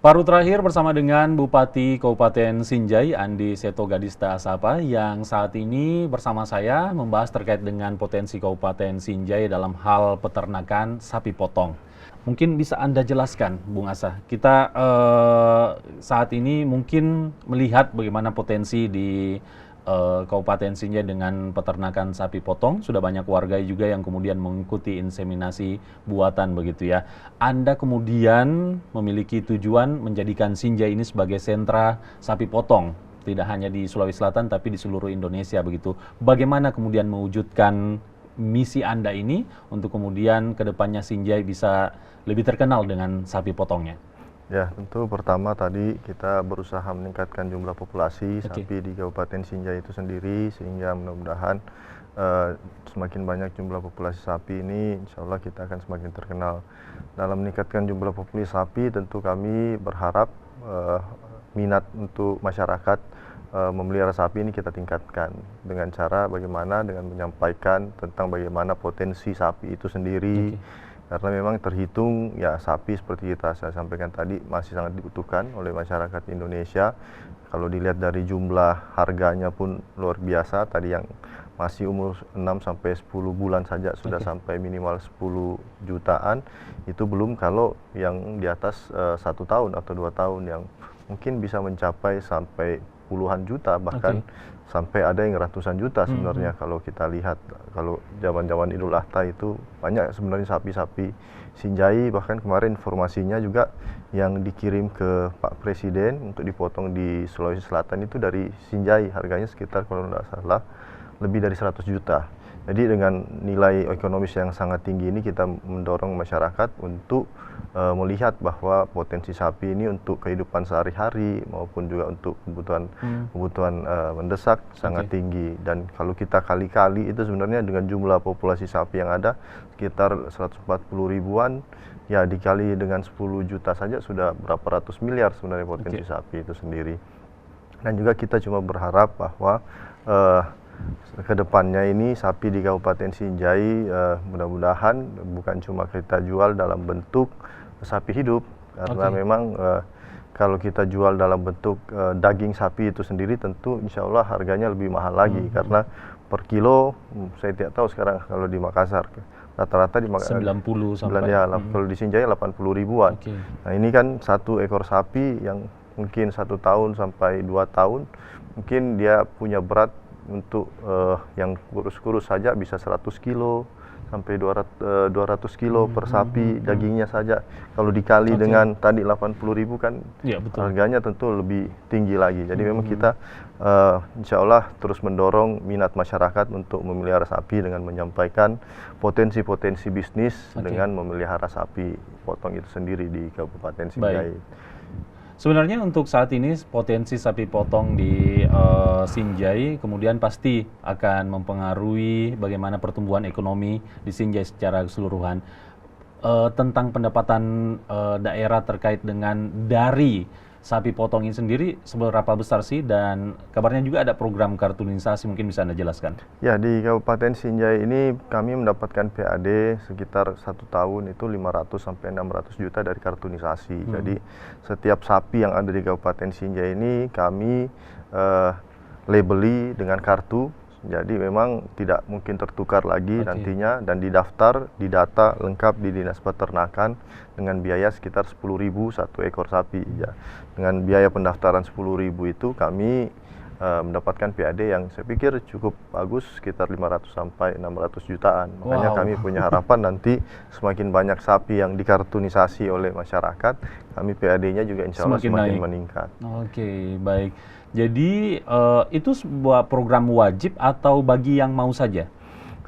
Paru terakhir bersama dengan Bupati Kabupaten Sinjai, Andi Seto Gadista Asapa, yang saat ini bersama saya membahas terkait dengan potensi Kabupaten Sinjai dalam hal peternakan sapi potong. Mungkin bisa Anda jelaskan, Bung Asa, kita saat ini mungkin melihat bagaimana potensi di Kabupaten Sinjai dengan peternakan sapi potong. Sudah banyak warga juga yang kemudian mengikuti inseminasi buatan begitu ya. Anda kemudian memiliki tujuan menjadikan Sinjai ini sebagai sentra sapi potong, tidak hanya di Sulawesi Selatan tapi di seluruh Indonesia begitu. Bagaimana kemudian mewujudkan misi Anda ini untuk kemudian kedepannya Sinjai bisa lebih terkenal dengan sapi potongnya? Ya, tentu pertama tadi kita berusaha meningkatkan jumlah populasi sapi di Kabupaten Sinjai itu sendiri, sehingga mudah-mudahan semakin banyak jumlah populasi sapi ini, insya Allah kita akan semakin terkenal. Dalam meningkatkan jumlah populasi sapi, tentu kami berharap minat untuk masyarakat memelihara sapi ini kita tingkatkan dengan cara bagaimana, dengan menyampaikan tentang bagaimana potensi sapi itu sendiri. Karena memang terhitung ya sapi seperti saya sampaikan tadi masih sangat dibutuhkan oleh masyarakat Indonesia. Kalau dilihat dari jumlah harganya pun luar biasa, tadi yang masih umur 6 sampai 10 bulan saja sudah sampai minimal 10 jutaan. Itu belum kalau yang di atas 1 tahun atau 2 tahun yang mungkin bisa mencapai sampai puluhan juta, bahkan sampai ada yang ratusan juta sebenarnya. Kalau kita lihat, kalau zaman-zaman Idul Adha itu banyak sebenarnya sapi-sapi Sinjai, bahkan kemarin informasinya juga yang dikirim ke Pak Presiden untuk dipotong di Sulawesi Selatan itu dari Sinjai, harganya sekitar kalau tidak salah lebih dari 100 juta. Jadi dengan nilai ekonomis yang sangat tinggi ini kita mendorong masyarakat untuk melihat bahwa potensi sapi ini untuk kehidupan sehari-hari maupun juga untuk kebutuhan mendesak sangat tinggi. Dan kalau kita kali-kali itu sebenarnya dengan jumlah populasi sapi yang ada sekitar 140 ribuan, ya dikali dengan 10 juta saja sudah berapa ratus miliar sebenarnya potensi sapi itu sendiri. Dan juga kita cuma berharap bahwa kedepannya ini sapi di Kabupaten Sinjai mudah-mudahan bukan cuma kita jual dalam bentuk sapi hidup, karena memang kalau kita jual dalam bentuk daging sapi itu sendiri tentu insya Allah harganya lebih mahal lagi, karena per kilo saya tidak tahu sekarang kalau di Makassar rata-rata di 90 sampai kalau di Sinjai 80 ribuan. Nah ini kan satu ekor sapi yang mungkin 1 tahun sampai 2 tahun mungkin dia punya berat untuk yang kurus-kurus saja bisa 100 kilo sampai 200 kilo per sapi dagingnya saja. Kalau dikali dengan tadi 80 ribu kan harganya tentu lebih tinggi lagi. Jadi memang kita insya Allah terus mendorong minat masyarakat untuk memelihara sapi dengan menyampaikan potensi-potensi bisnis dengan memelihara sapi potong itu sendiri di Kabupaten Sinjai. Sebenarnya untuk saat ini potensi sapi potong di Sinjai kemudian pasti akan mempengaruhi bagaimana pertumbuhan ekonomi di Sinjai secara keseluruhan. Tentang pendapatan daerah terkait dengan dari sapi potong ini sendiri seberapa besar sih, dan kabarnya juga ada program kartunisasi, mungkin bisa Anda jelaskan? Ya, di Kabupaten Sinjai ini kami mendapatkan PAD sekitar 1 tahun itu 500 sampai 600 juta dari kartunisasi. Jadi setiap sapi yang ada di Kabupaten Sinjai ini kami labeli dengan kartu. Jadi memang tidak mungkin tertukar lagi nantinya, dan didaftar, didata lengkap di Dinas Peternakan dengan biaya sekitar 10.000 satu ekor sapi. Ya. Dengan biaya pendaftaran 10.000 itu kami mendapatkan PAD yang saya pikir cukup bagus, sekitar 500 sampai 600 jutaan. Makanya kami punya harapan nanti semakin banyak sapi yang dikartunisasi oleh masyarakat, kami PAD-nya juga insya Allah semakin meningkat. Oke, baik. Jadi itu sebuah program wajib atau bagi yang mau saja?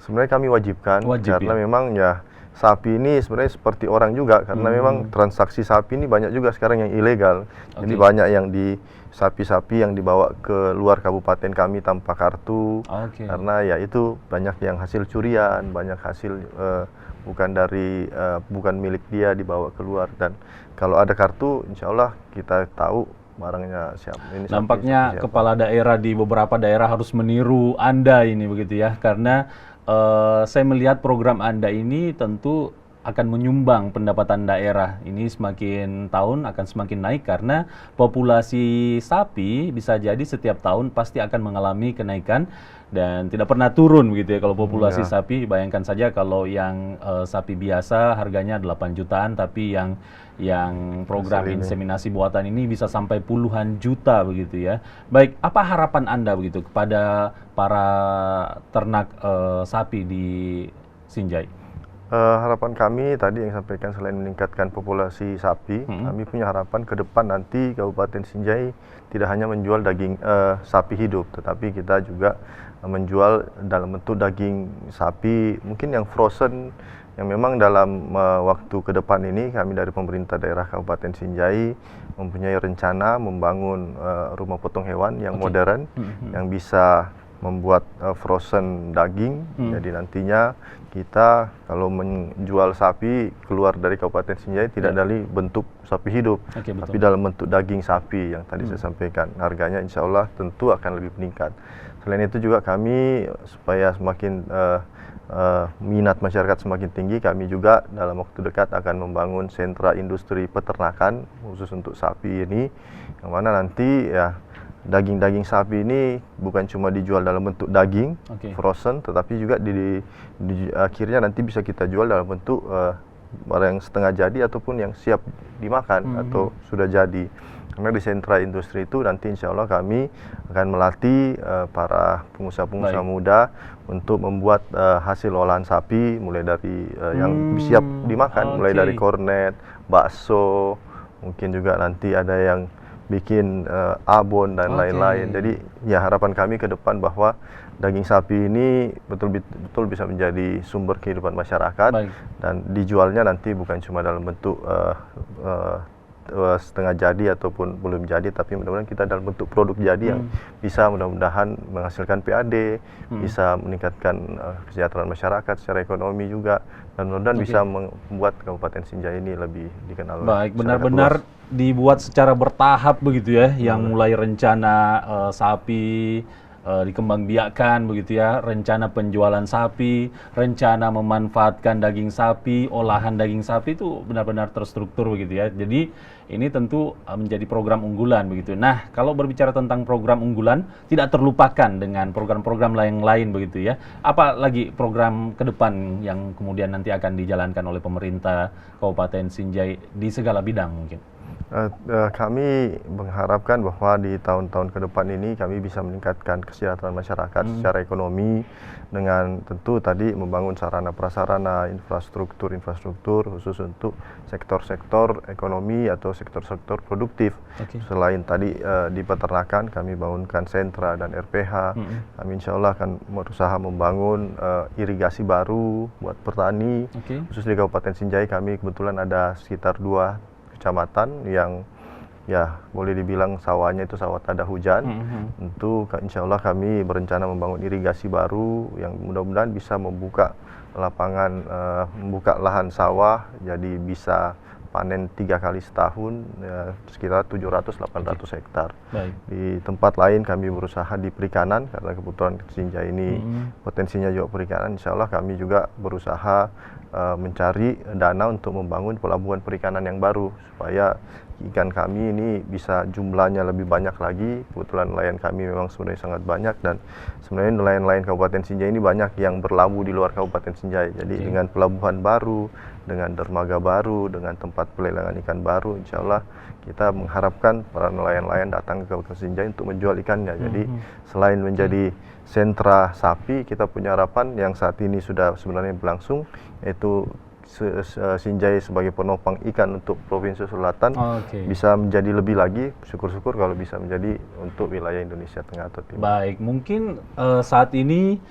Sebenarnya kami wajibkan, karena memang ya sapi ini sebenarnya seperti orang juga, karena memang transaksi sapi ini banyak juga sekarang yang ilegal. Jadi banyak yang sapi-sapi yang dibawa ke luar kabupaten kami tanpa kartu, karena ya itu banyak yang hasil curian, banyak hasil bukan milik dia dibawa keluar. Dan kalau ada kartu, insya Allah kita tahu barangnya siapa. Nampaknya kepala daerah di beberapa daerah harus meniru Anda ini begitu ya, karena saya melihat program Anda ini tentu akan menyumbang pendapatan daerah ini semakin tahun akan semakin naik karena populasi sapi bisa jadi setiap tahun pasti akan mengalami kenaikan dan tidak pernah turun begitu ya kalau populasi sapi. Bayangkan saja kalau yang sapi biasa harganya 8 jutaan tapi yang program inseminasi buatan ini bisa sampai puluhan juta begitu ya. Baik, apa harapan Anda begitu kepada para ternak sapi di Sinjai? Harapan kami tadi yang sampaikan selain meningkatkan populasi sapi, kami punya harapan ke depan nanti Kabupaten Sinjai tidak hanya menjual daging sapi hidup, tetapi kita juga menjual dalam bentuk daging sapi mungkin yang frozen, yang memang dalam waktu ke depan ini kami dari pemerintah daerah Kabupaten Sinjai mempunyai rencana membangun rumah potong hewan yang modern, yang bisa membuat frozen daging. Jadi nantinya kita kalau menjual sapi keluar dari Kabupaten Sinjai tidak dari bentuk sapi hidup, tapi dalam bentuk daging sapi yang tadi saya sampaikan. Harganya insya Allah tentu akan lebih meningkat. Selain itu juga kami supaya semakin minat masyarakat semakin tinggi, kami juga dalam waktu dekat akan membangun sentra industri peternakan khusus untuk sapi ini, yang mana nanti ya daging-daging sapi ini bukan cuma dijual dalam bentuk daging frozen, tetapi juga akhirnya nanti bisa kita jual dalam bentuk barang yang setengah jadi ataupun yang siap dimakan atau sudah jadi. Karena di sentra industri itu nanti insya Allah kami akan melatih para pengusaha-pengusaha muda untuk membuat hasil olahan sapi mulai dari yang siap dimakan, mulai dari kornet, bakso, mungkin juga nanti ada yang bikin abon dan lain-lain. Jadi ya harapan kami ke depan bahwa daging sapi ini betul-betul bisa menjadi sumber kehidupan masyarakat. Dan dijualnya nanti bukan cuma dalam bentuk setengah jadi ataupun belum jadi, tapi mudah-mudahan kita dalam bentuk produk jadi yang bisa mudah-mudahan menghasilkan PAD, bisa meningkatkan kesejahteraan masyarakat secara ekonomi juga, dan mudah-mudahan bisa membuat Kabupaten Sinjai ini lebih dikenal. Baik, benar-benar dibuat secara bertahap begitu ya, yang mulai rencana sapi dikembangbiakkan begitu ya, rencana penjualan sapi, rencana memanfaatkan daging sapi, olahan daging sapi itu benar-benar terstruktur begitu ya. Jadi ini tentu menjadi program unggulan begitu. Nah, kalau berbicara tentang program unggulan, tidak terlupakan dengan program-program lain begitu ya. Apa lagi program ke depan yang kemudian nanti akan dijalankan oleh pemerintah Kabupaten Sinjai di segala bidang mungkin? Kami mengharapkan bahwa di tahun-tahun ke depan ini kami bisa meningkatkan kesejahteraan masyarakat secara ekonomi dengan tentu tadi membangun sarana prasarana, infrastruktur khusus untuk sektor-sektor ekonomi atau sektor-sektor produktif. Selain tadi di peternakan kami bangunkan sentra dan RPH, kami insya Allah akan berusaha membangun irigasi baru buat petani. Khusus di Kabupaten Sinjai kami kebetulan ada sekitar 2 kecamatan yang ya boleh dibilang sawahnya itu sawah tada hujan. Tentu insya Allah kami berencana membangun irigasi baru yang mudah-mudahan bisa membuka lapangan, membuka lahan sawah jadi bisa panen 3 kali setahun, ya, sekitar 700-800 hektar. Di tempat lain kami berusaha di perikanan karena kebetulan Sinjai ini potensinya juga perikanan. Insya Allah kami juga berusaha mencari dana untuk membangun pelabuhan perikanan yang baru supaya ikan kami ini bisa jumlahnya lebih banyak lagi. Kebetulan nelayan kami memang sebenarnya sangat banyak dan sebenarnya nelayan-nelayan Kabupaten Sinjai ini banyak yang berlabuh di luar Kabupaten Sinjai. Jadi dengan pelabuhan baru, dengan dermaga baru, dengan tempat pelelangan ikan baru, insya Allah kita mengharapkan para nelayan-nelayan datang ke Kabupaten Sinjai untuk menjual ikannya. Jadi selain menjadi sentra sapi, kita punya harapan yang saat ini sudah sebenarnya berlangsung, yaitu Sinjai sebagai penopang ikan untuk Provinsi Selatan bisa menjadi lebih lagi, syukur-syukur kalau bisa menjadi untuk wilayah Indonesia Tengah atau Timur. Baik, mungkin saat ini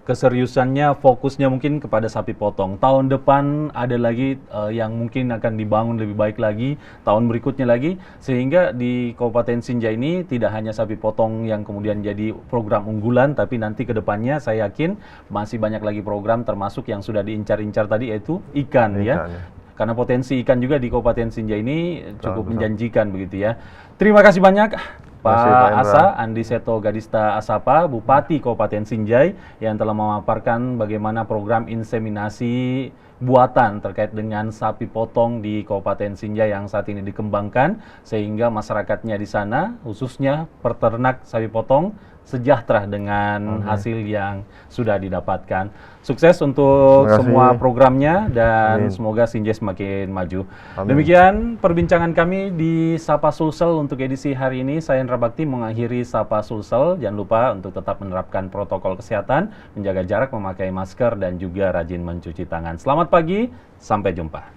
keseriusannya fokusnya mungkin kepada sapi potong. Tahun depan ada lagi yang mungkin akan dibangun lebih baik lagi, tahun berikutnya lagi, sehingga di Kabupaten Sinjai ini tidak hanya sapi potong yang kemudian jadi program unggulan, tapi nanti ke depannya saya yakin masih banyak lagi program termasuk yang sudah diincar-incar tadi yaitu ikan ya. Karena potensi ikan juga di Kabupaten Sinjai ini cukup menjanjikan begitu ya. Terima kasih banyak kasih, Pak Indra. Asa, Andi Seto Gadista Asapa, Bupati Kabupaten Sinjai yang telah memaparkan bagaimana program inseminasi buatan terkait dengan sapi potong di Kabupaten Sinjai yang saat ini dikembangkan sehingga masyarakatnya di sana khususnya peternak sapi potong sejahtera dengan hasil yang sudah didapatkan. Sukses untuk Terima kasih. semua programnya dan Amin. semoga Sinjai semakin maju. Amin. Demikian perbincangan kami di Sapa Sulsel untuk edisi hari ini. Saya Indra Bakti mengakhiri Sapa Sulsel. Jangan lupa untuk tetap menerapkan protokol kesehatan, menjaga jarak, memakai masker, dan juga rajin mencuci tangan. Selamat pagi, sampai jumpa.